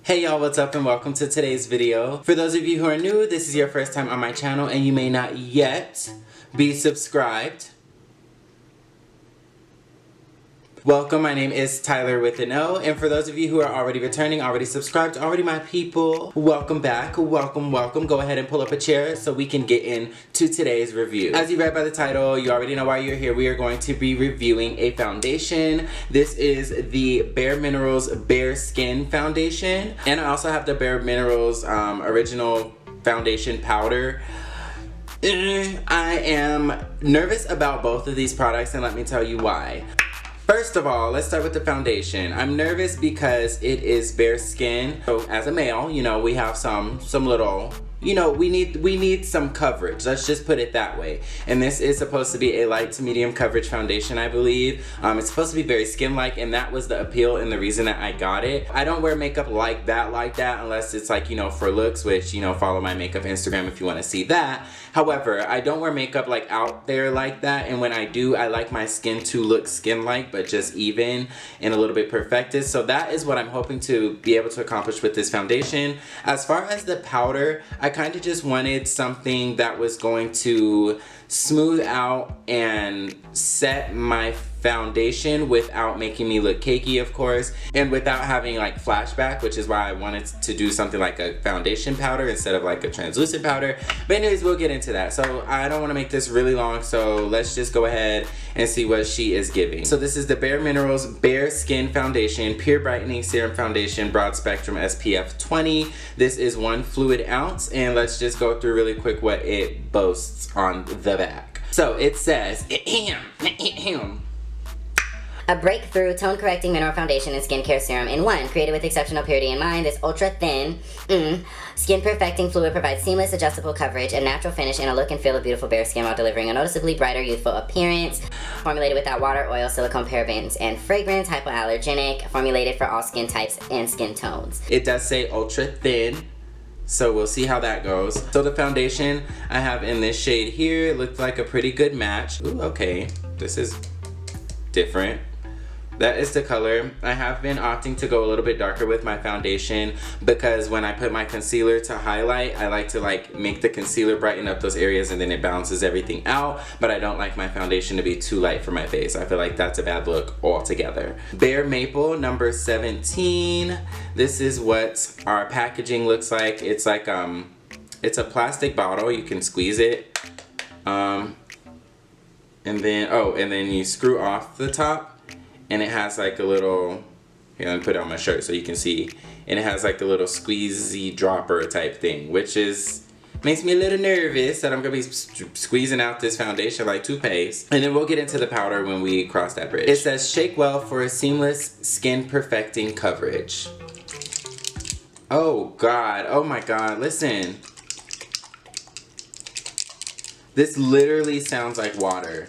Hey y'all, what's up and welcome to today's video. For those of you who are new, this is your first time on my channel and you may not yet be subscribed. Welcome, my name is Tyler with an O, and for those of you who are already returning, already subscribed, already my people, welcome back, welcome. Go ahead and pull up a chair so we can get into today's review. As you read by the title, you already know why you're here. We are going to be reviewing a foundation. This is the bareMinerals BareSkin foundation, and I also have the bareMinerals original foundation powder. I am nervous about both of these products, and let me tell you why. First of all, let's start with the foundation. I'm nervous because it is BareSkin. So as a male, you know, we have some little, you know, we need some coverage. Let's just put it that way. And this is supposed to be a light to medium coverage foundation, I believe. It's supposed to be very skin-like, and that was the appeal and the reason that I got it. I don't wear makeup like that unless it's like, you know, for looks, which, you know, follow my makeup Instagram if you want to see that. However, I don't wear makeup like out there like that, and when I do, I like my skin to look skin-like, but just even and a little bit perfected. So that is what I'm hoping to be able to accomplish with this foundation. As far as the powder, I kind of just wanted something that was going to smooth out and set my foundation without making me look cakey, of course, and without having like flashback, which is why I wanted to do something like a foundation powder instead of like a translucent powder. But anyways, we'll get into that. So I don't want to make this really long, so let's just go ahead and see what she is giving. So this is the bareMinerals BareSkin Foundation Pure Brightening Serum Foundation Broad Spectrum SPF 20. This is 1 fluid ounce, and let's just go through really quick what it boasts on the back. So it says, a breakthrough tone-correcting mineral foundation and skincare serum in one, created with exceptional purity in mind. This ultra-thin, skin-perfecting fluid provides seamless, adjustable coverage, a natural finish, and a look and feel of beautiful bare skin while delivering a noticeably brighter, youthful appearance. Formulated without water, oil, silicone, parabens, and fragrance. Hypoallergenic. Formulated for all skin types and skin tones. It does say ultra-thin, so we'll see how that goes. So the foundation I have in this shade here, it looked like a pretty good match. Ooh, okay, this is different. That is the color. I have been opting to go a little bit darker with my foundation because when I put my concealer to highlight, I like to like make the concealer brighten up those areas and then it balances everything out, but I don't like my foundation to be too light for my face. I feel like that's a bad look altogether. Bare Maple number 17. This is what our packaging looks like. It's like it's a plastic bottle. You can squeeze it. And then you screw off the top. And it has like a little, here, let me put it on my shirt so you can see. And it has like a little squeezy dropper type thing, which makes me a little nervous that I'm gonna be squeezing out this foundation like toothpaste. And then we'll get into the powder when we cross that bridge. It says, shake well for a seamless skin perfecting coverage. Oh God, oh my God, listen. This literally sounds like water.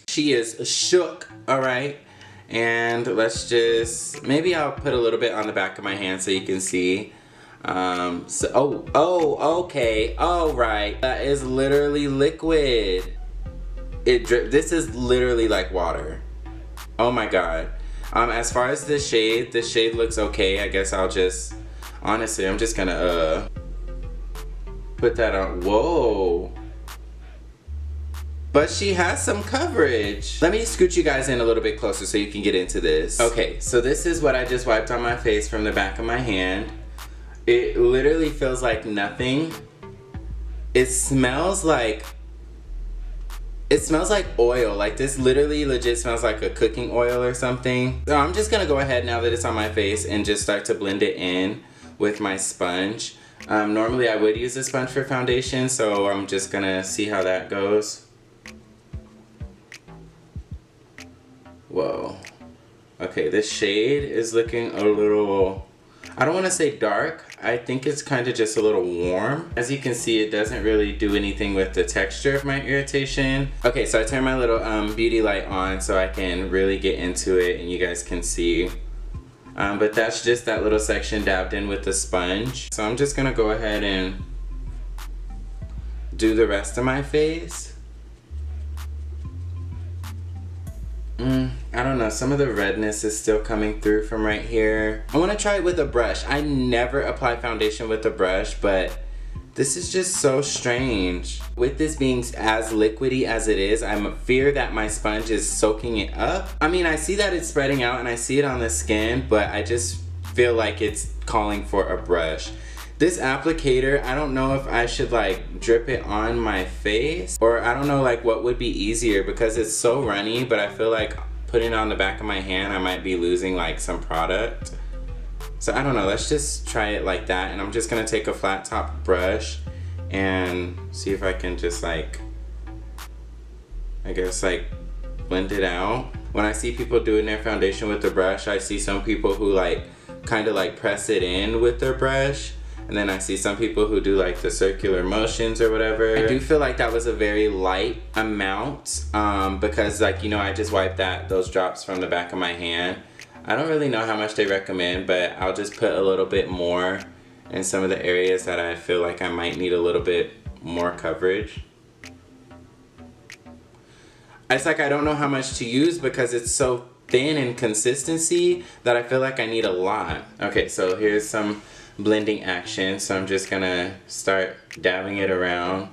She is shook, all right? And let's just, maybe I'll put a little bit on the back of my hand so you can see. Okay, all right. That is literally liquid. This is literally like water. Oh my God. As far as the shade looks okay. I guess I'll just, honestly, I'm just gonna put that on. Whoa. But she has some coverage. Let me scoot you guys in a little bit closer so you can get into this. Okay, so this is what I just wiped on my face from the back of my hand. It literally feels like nothing. It smells like oil. Like this literally legit smells like a cooking oil or something. So I'm just gonna go ahead now that it's on my face and just start to blend it in with my sponge. Normally I would use a sponge for foundation, so I'm just gonna see how that goes. Whoa. Okay, this shade is looking a little, I don't want to say dark. I think it's kind of just a little warm. As you can see, it doesn't really do anything with the texture of my irritation. Okay, so I turned my little beauty light on so I can really get into it and you guys can see. But that's just that little section dabbed in with the sponge. So I'm just gonna go ahead and do the rest of my face. I don't know, some of the redness is still coming through from right here. I want to try it with a brush. I never apply foundation with a brush, but this is just so strange. With this being as liquidy as it is, I'm fear that my sponge is soaking it up. I mean, I see that it's spreading out and I see it on the skin, but I just feel like it's calling for a brush. This applicator, I don't know if I should like drip it on my face, or I don't know like what would be easier, because it's so runny, but I feel like putting it on the back of my hand, I might be losing like some product. So I don't know, let's just try it like that. And I'm just gonna take a flat top brush and see if I can just like, I guess like blend it out. When I see people doing their foundation with the brush, I see some people who like kind of like press it in with their brush. And then I see some people who do like the circular motions or whatever. I do feel like that was a very light amount because like, you know, I just wiped those drops from the back of my hand. I don't really know how much they recommend, but I'll just put a little bit more in some of the areas that I feel like I might need a little bit more coverage. It's like I don't know how much to use because it's so thin in consistency that I feel like I need a lot. Okay, so here's some blending action. So I'm just gonna start dabbing it around.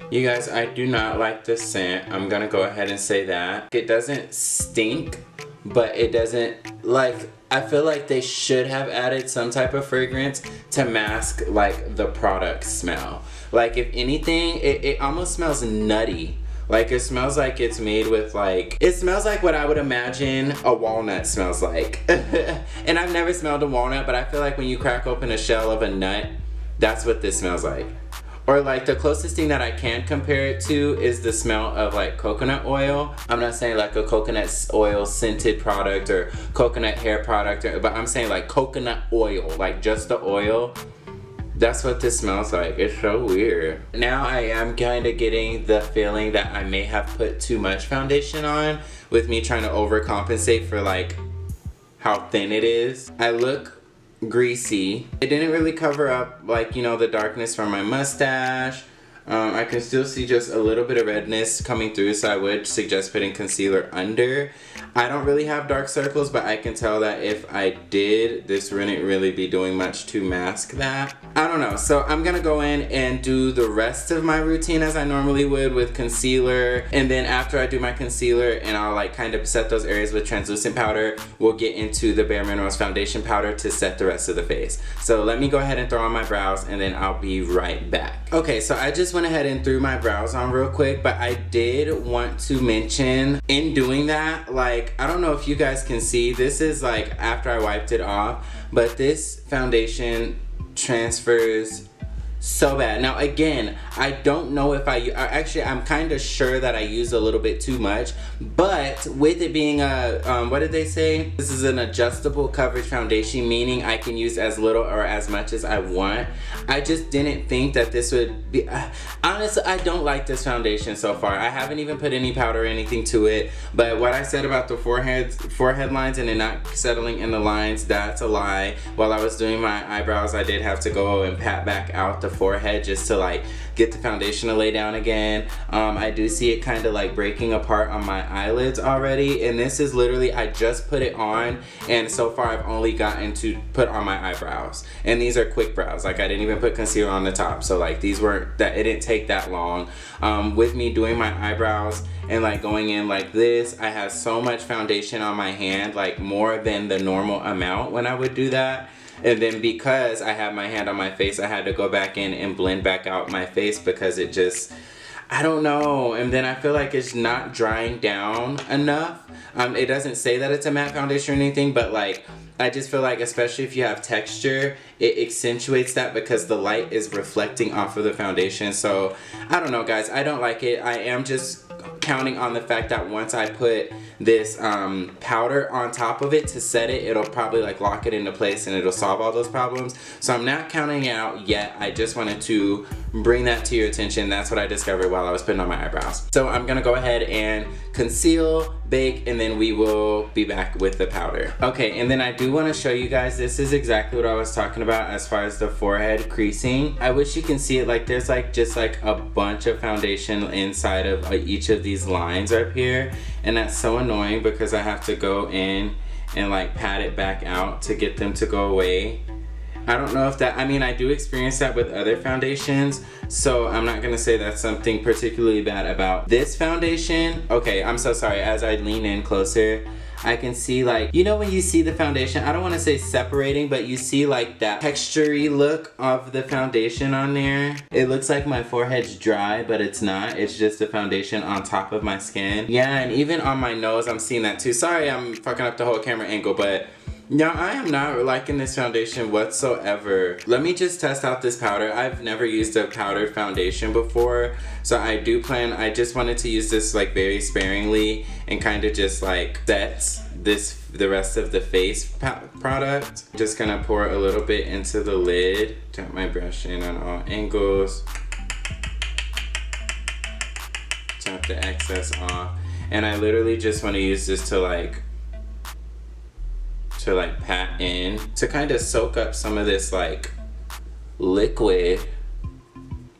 You guys, I do not like the scent. I'm gonna go ahead and say that. It doesn't stink, but it doesn't, like, I feel like they should have added some type of fragrance to mask like the product smell. Like if anything, it almost smells nutty. Like it smells like it's made with like, it smells like what I would imagine a walnut smells like. And I've never smelled a walnut, but I feel like when you crack open a shell of a nut, that's what this smells like. Or like the closest thing that I can compare it to is the smell of like coconut oil. I'm not saying like a coconut oil scented product or coconut hair product, but I'm saying like coconut oil, like just the oil. That's what this smells like. It's so weird. Now I am kind of getting the feeling that I may have put too much foundation on with me trying to overcompensate for like how thin it is. I look greasy. It didn't really cover up like, you know, the darkness from my mustache. I can still see just a little bit of redness coming through, so I would suggest putting concealer under. I don't really have dark circles, but I can tell that if I did, this wouldn't really be doing much to mask that. I don't know, so I'm gonna go in and do the rest of my routine as I normally would with concealer, and then after I do my concealer and I'll like kind of set those areas with translucent powder, we'll get into the bareMinerals foundation powder to set the rest of the face. So let me go ahead and throw on my brows and then I'll be right back. Okay, so I just went ahead and threw my brows on real quick, but I did want to mention in doing that, like, I don't know if you guys can see, this is like after I wiped it off, but this foundation transfers so bad. Now again, I don't know if actually I'm kind of sure that I used a little bit too much, but with it being a what did they say, this is an adjustable coverage foundation, meaning I can use as little or as much as I want. I just didn't think that this would be honestly, I don't like this foundation so far. I haven't even put any powder or anything to it, but what I said about the forehead lines and it not settling in the lines, that's a lie. While I was doing my eyebrows, I did have to go and pat back out the forehead just to like get the foundation to lay down again. I do see it kind of like breaking apart on my eyelids already, and this is literally, I just put it on and so far I've only gotten to put on my eyebrows, and these are quick brows. Like I didn't even put concealer on the top, so like these weren't that, it didn't take that long. With me doing my eyebrows and like going in like this, I have so much foundation on my hand, like more than the normal amount when I would do that. And then because I have my hand on my face, I had to go back in and blend back out my face because it just, I don't know. And then I feel like it's not drying down enough. It doesn't say that it's a matte foundation or anything, but like, I just feel like, especially if you have texture, it accentuates that because the light is reflecting off of the foundation. So I don't know, guys, I don't like it. I am just counting on the fact that once I put this powder on top of it to set it. It'll probably like lock it into place and it'll solve all those problems. So I'm not counting it out yet. I just wanted to bring that to your attention. That's what I discovered while I was putting on my eyebrows. So I'm gonna go ahead and conceal, bake, and then we will be back with the powder. Okay, and then I do want to show you guys, this is exactly what I was talking about as far as the forehead creasing. I wish you can see it. Like there's like just like a bunch of foundation inside of each of these lines up here, and that's so annoying because I have to go in and like pat it back out to get them to go away. I don't know if that, I mean, I do experience that with other foundations, so I'm not gonna say that's something particularly bad about this foundation. Okay, I'm so sorry. As I lean in closer, I can see like, you know when you see the foundation, I don't want to say separating, but you see like that texture-y look of the foundation on there. It looks like my forehead's dry, but it's not. It's just the foundation on top of my skin. Yeah, and even on my nose, I'm seeing that too. Sorry, I'm fucking up the whole camera angle, but no, I am not liking this foundation whatsoever. Let me just test out this powder. I've never used a powdered foundation before, so I just wanted to use this like very sparingly and kind of just like set the rest of the face product. Just gonna pour a little bit into the lid. Tap my brush in on all angles. Tap the excess off. And I literally just want to use this to like pat in to kind of soak up some of this like liquid,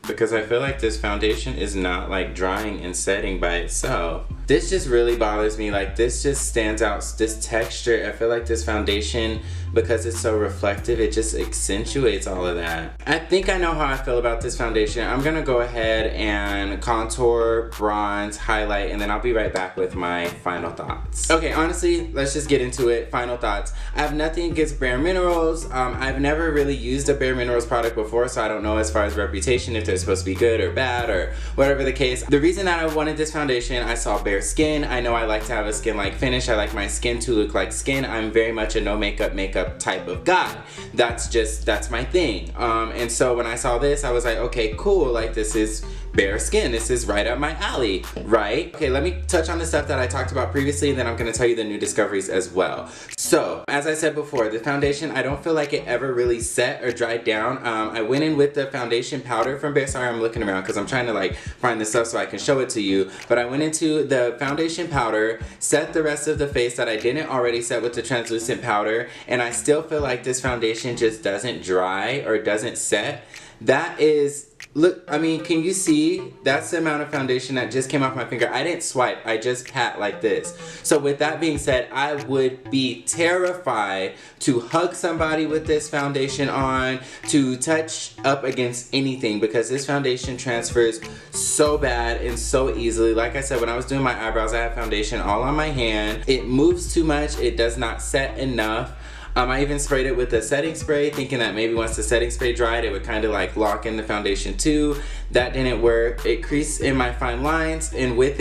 because I feel like this foundation is not like drying and setting by itself. This just really bothers me. Like this just stands out, this texture. I feel like this foundation, because it's so reflective, it just accentuates all of that. I think I know how I feel about this foundation. I'm gonna go ahead and contour, bronze, highlight, and then I'll be right back with my final thoughts. Okay, honestly, let's just get into it. Final thoughts. I have nothing against bareMinerals. I've never really used a bareMinerals product before, so I don't know as far as reputation if they're supposed to be good or bad or whatever the case. The reason that I wanted this foundation, I saw BareSkin. I know I like to have a skin-like finish. I like my skin to look like skin. I'm very much a no makeup type of guy. That's my thing. And so when I saw this, I was like, okay, cool. Like this is BareSkin. This is right up my alley, right? Okay, let me touch on the stuff that I talked about previously, and then I'm gonna tell you the new discoveries as well. So, as I said before, the foundation, I don't feel like it ever really set or dried down. I went in with the foundation powder from Bare. Sorry, I'm looking around because I'm trying to like find this stuff so I can show it to you. But I went into the foundation powder, set the rest of the face that I didn't already set with the translucent powder, and I still feel like this foundation just doesn't dry or doesn't set. That is, look, I mean, can you see? That's the amount of foundation that just came off my finger. I didn't swipe, I just pat like this. So with that being said, I would be terrified to hug somebody with this foundation on, to touch up against anything, because this foundation transfers so bad and so easily. Like I said, when I was doing my eyebrows, I had foundation all on my hand. It moves too much, it does not set enough. I even sprayed it with a setting spray, thinking that maybe once the setting spray dried, it would kind of like lock in the foundation too. That didn't work. It creased in my fine lines, and with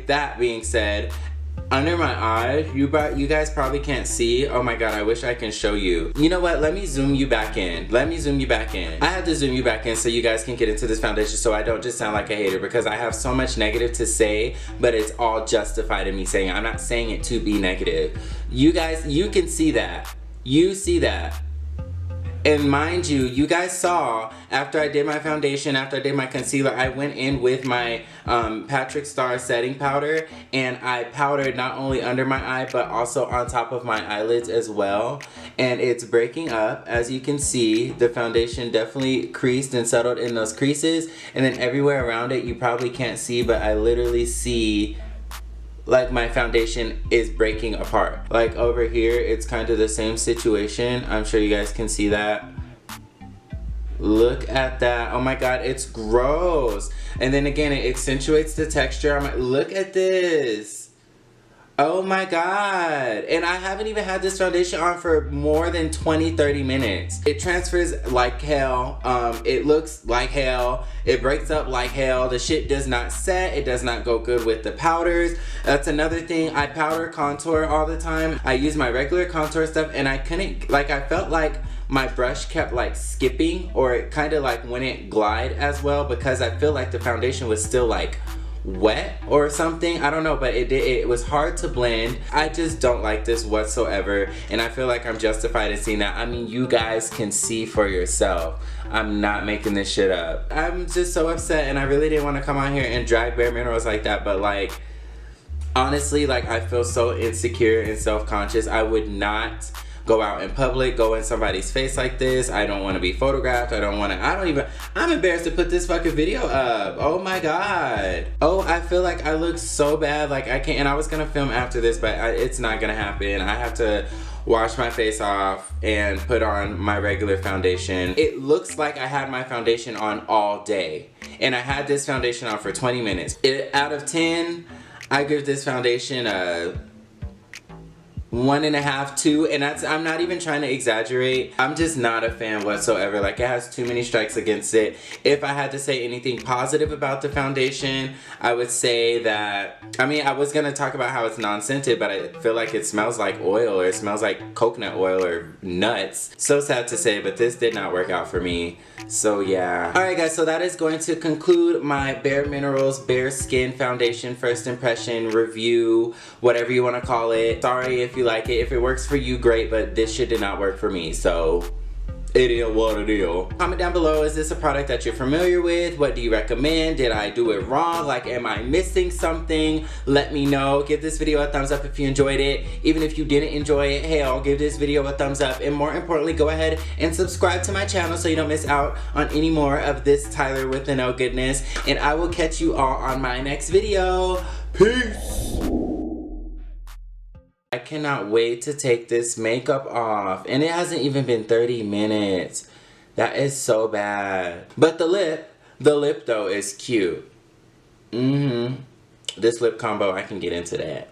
that being said, under my eyes, you guys probably can't see. Oh my god, I wish I can show you. You know what? Let me zoom you back in. Let me zoom you back in. I have to zoom you back in so you guys can get into this foundation, so I don't just sound like a hater, because I have so much negative to say, but it's all justified in me saying it. I'm not saying it to be negative. You guys, you can see that. You see that. And mind you, you guys saw after I did my foundation, after I did my concealer, I went in with my Patrick Star setting powder, and I powdered not only under my eye but also on top of my eyelids as well. And it's breaking up. As you can see, the foundation definitely creased and settled in those creases, and then everywhere around it you probably can't see, but I literally see like my foundation is breaking apart. Like over here, it's kind of the same situation. I'm sure you guys can see that. Look at that. Oh my god, it's gross. And then again, it accentuates the texture. I'm like, look at this. Oh my god. And I haven't even had this foundation on for more than 20-30 minutes. It transfers like hell. It looks like hell. It breaks up like hell. The shit does not set. It does not go good with the powders. That's another thing. I powder contour all the time. I use my regular contour stuff, and I couldn't, like, I felt like my brush kept like skipping, or it kind of like wouldn't glide as well, because I feel like the foundation was still like wet or something. I don't know, but it was hard to blend. I just don't like this whatsoever, and I feel like I'm justified in seeing that. I mean, you guys can see for yourself. I'm not making this shit up. I'm just so upset, and I really didn't want to come on here and drag bareMinerals like that, but like, honestly, like, I feel so insecure and self-conscious. I would not go out in public, go in somebody's face like this. I don't want to be photographed. I'm embarrassed to put this fucking video up. Oh my god. Oh, I feel like I look so bad. Like, I can't, and I was gonna film after this, but it's not gonna happen. I have to wash my face off and put on my regular foundation. It looks like I had my foundation on all day, and I had this foundation on for 20 minutes. Out of 10, I give this foundation a 1.5, 2, and I'm not even trying to exaggerate. I'm just not a fan whatsoever. Like, it has too many strikes against it. If I had to say anything positive about the foundation, I would say that, I mean, I was gonna talk about how it's non-scented, but I feel like it smells like oil, or it smells like coconut oil or nuts. So sad to say, but this did not work out for me. So yeah. Alright guys, so that is going to conclude my bareMinerals BareSkin foundation first impression review, whatever you want to call it. Sorry if you like it. If it works for you, great, but this shit did not work for me, so it is what it is. Comment down below, is this a product that you're familiar with? What do you recommend? Did I do it wrong? Like, am I missing something? Let me know. Give this video a thumbs up if you enjoyed it. Even if you didn't enjoy it, hey, I'll give this video a thumbs up. And more importantly, go ahead and subscribe to my channel so you don't miss out on any more of this Tyler with an O goodness. And I will catch you all on my next video. Peace! I cannot wait to take this makeup off, and it hasn't even been 30 minutes. That is so bad. But the lip though is cute. This lip combo, I can get into that.